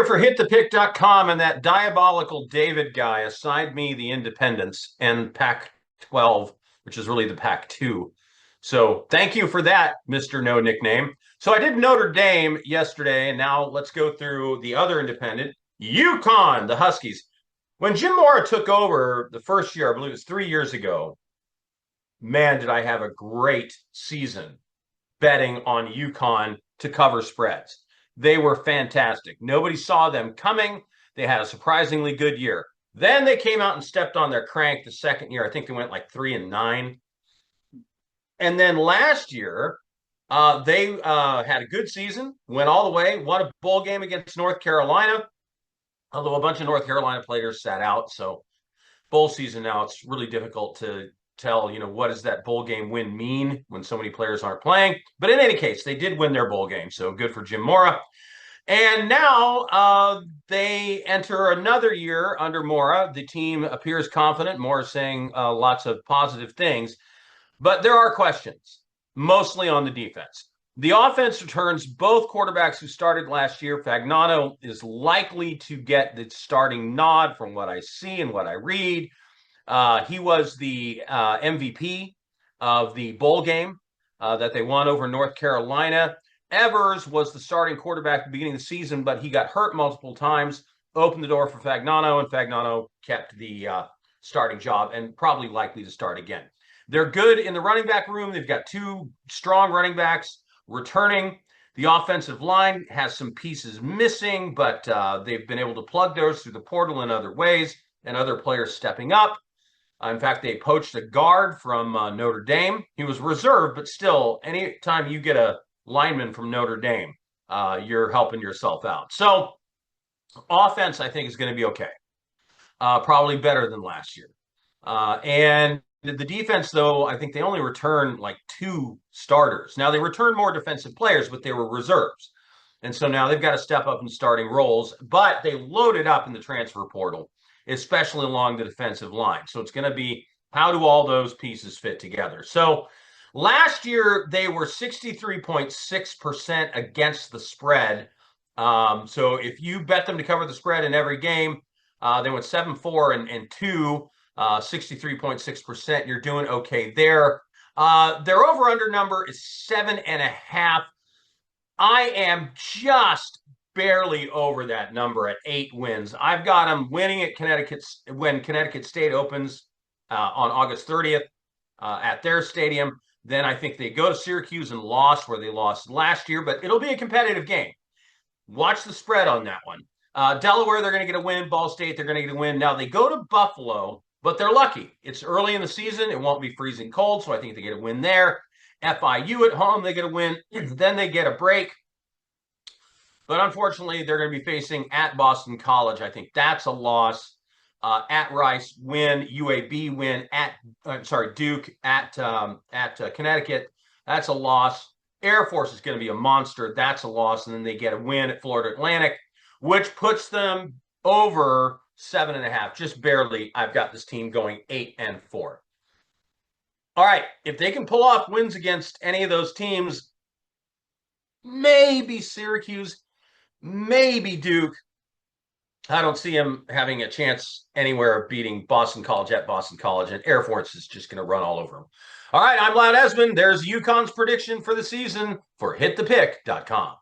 for hitthepick.com, and that diabolical David guy assigned me the Independents and Pac-12, which is really the Pac-2. So thank you for that, Mr. No Nickname. So I did Notre Dame yesterday, and now let's go through the other independent, UConn, the Huskies. When Jim Mora took over the first year, I believe it was 3 years ago, man, did I have a great season betting on UConn to cover spreads. They were fantastic. Nobody saw them coming. They had a surprisingly good year. Then they came out and stepped on their crank the second year. I think they went like 3-9. And then last year, they had a good season, went all the way, won a bowl game against North Carolina, although a bunch of North Carolina players sat out. So bowl season now, it's really difficult to tell, what does that bowl game win mean when so many players aren't playing. But in any case, they did win their bowl game. So good for Jim Mora. And now they enter another year under Mora. The team appears confident. Mora's saying lots of positive things. But there are questions, mostly on the defense. The offense returns both quarterbacks who started last year. Fagnano is likely to get the starting nod from what I see and what I read. He was the MVP of the bowl game that they won over North Carolina. Evers was the starting quarterback at the beginning of the season, but he got hurt multiple times, opened the door for Fagnano, and Fagnano kept the starting job and probably likely to start again. They're good in the running back room. They've got two strong running backs returning. The offensive line has some pieces missing, but they've been able to plug those through the portal in other ways and other players stepping up. In fact, they poached a guard from Notre Dame. He was reserved, but still, anytime you get a lineman from Notre Dame, you're helping yourself out. So offense, I think, is going to be okay. Probably better than last year. And the defense, though, I think they only returned like 2 starters. Now, they returned more defensive players, but they were reserves. And so now they've got to step up in starting roles, but they loaded up in the transfer portal, especially along the defensive line. So it's going to be, how do all those pieces fit together? So last year, they were 63.6% against the spread. So if you bet them to cover the spread in every game, they went 7-4-2. 63.6%. You're doing okay there. Their over-under number is 7.5. I am just barely over that number at 8 wins. I've got them winning at Connecticut when Connecticut State opens on August 30th at their stadium. Then I think they go to Syracuse and lost where they lost last year, but it'll be a competitive game. Watch the spread on that one. Delaware, they're going to get a win. Ball State, they're going to get a win. Now they go to Buffalo, but they're lucky. It's early in the season. It won't be freezing cold, so I think they get a win there. FIU at home, they get a win. Then they get a break. But unfortunately, they're going to be facing at Boston College. I think that's a loss. At Rice, win. UAB, win. Duke at Connecticut. That's a loss. Air Force is going to be a monster. That's a loss. And then they get a win at Florida Atlantic, which puts them over 7.5, just barely. I've got this team going 8-4. All right, if they can pull off wins against any of those teams, maybe Syracuse, maybe Duke, I don't see them having a chance anywhere beating Boston College at Boston College, and Air Force is just going to run all over them. All right, I'm Loud Esmond. There's UConn's prediction for the season for hitthepick.com.